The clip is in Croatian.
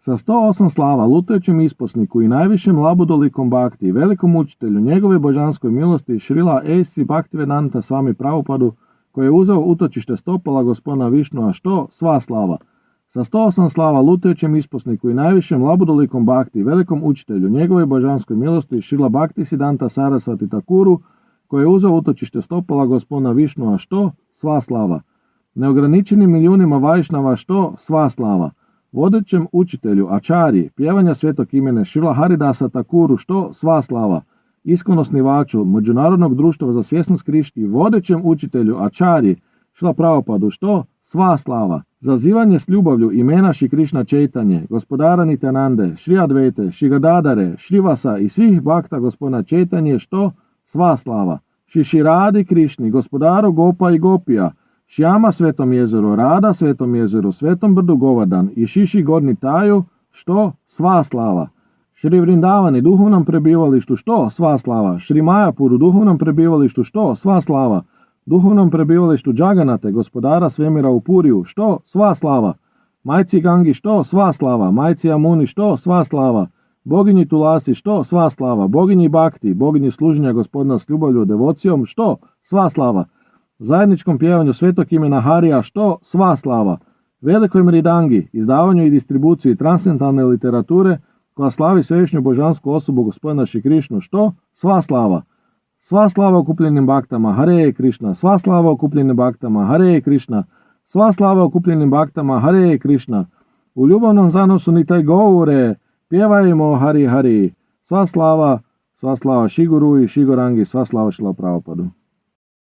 Sa 108 slava lutajućem isposniku i najvišem labudolikom Bhakti, velikom učitelju njegove božanskoj milosti Šrila A.C. Bhaktivedanta Swami Prabhupadu, koji je uzeo utočište stopala gospodina Višnua, što sva slava. Sa 108 slava lutajućem isposniku i najvišem labudolikom Bhakti, velikom učitelju njegove božanskoj milosti Šrila Bhaktisiddhanta Sarasvati Thakuru, koji je uzeo utočište stopala gospodina Višnua, što sva slava. Neograničenim milijunima Vajšnava, što sva slava. Vodećem učitelju Ačarji, pjevanja svetog imene Šrila Haridasa Thakuru, što sva slava. Iskon osnivaču Međunarodnog društva za svjesnost Kriški, vodećem učitelju Ačarji Šrila Prabhupadu, što sva slava. Zazivanje s ljubavlju imena Šri Krišna Čejtanje, gospodara Nityanande, Šri Advete, Šri Gadadare, Šrivasa i svih bakta gospodina Čejtanje, što sva slava. Šri Širadi Krišni, gospodaru Gopa i Gopija, Šjama Svetom jezeru, Rada Svetom jezeru, Svetom brdu Govardan i Šiši Gorni Taju, što sva slava. Šri Vrindavani, duhovnom prebivalištu, što sva slava. Šri Majapuru, duhovnom prebivalištu, što sva slava. Duhovnom prebivalištu Džaganate, gospodara svemira u Puriju, što sva slava. Majci Gangi, što sva slava. Majci Amuni, što sva slava. Boginji Tulasi, što sva slava. Boginji Bhakti, boginji služenja gospodina s ljubavlju devocijom, što sva slava. Zajedničkom pjevanju svetog imena Harija, što sva slava. Velikoj Mridangi, izdavanju i distribuciji transcendentalne literature koja slavi svevišnju božansku osobu gospodina Šri Krišnu, što sva slava. Sva slava okupljenim baktama, Hare Krišna, sva slava okupljenim baktama, Hare Krišna, sva slava okupljenim baktama, Hare Krišna. U ljubavnom zanosu nitaj govore, pjevajmo Hari Hari. Sva slava Šiguru i Šigorangi, sva slava Šrila Prabhupadu.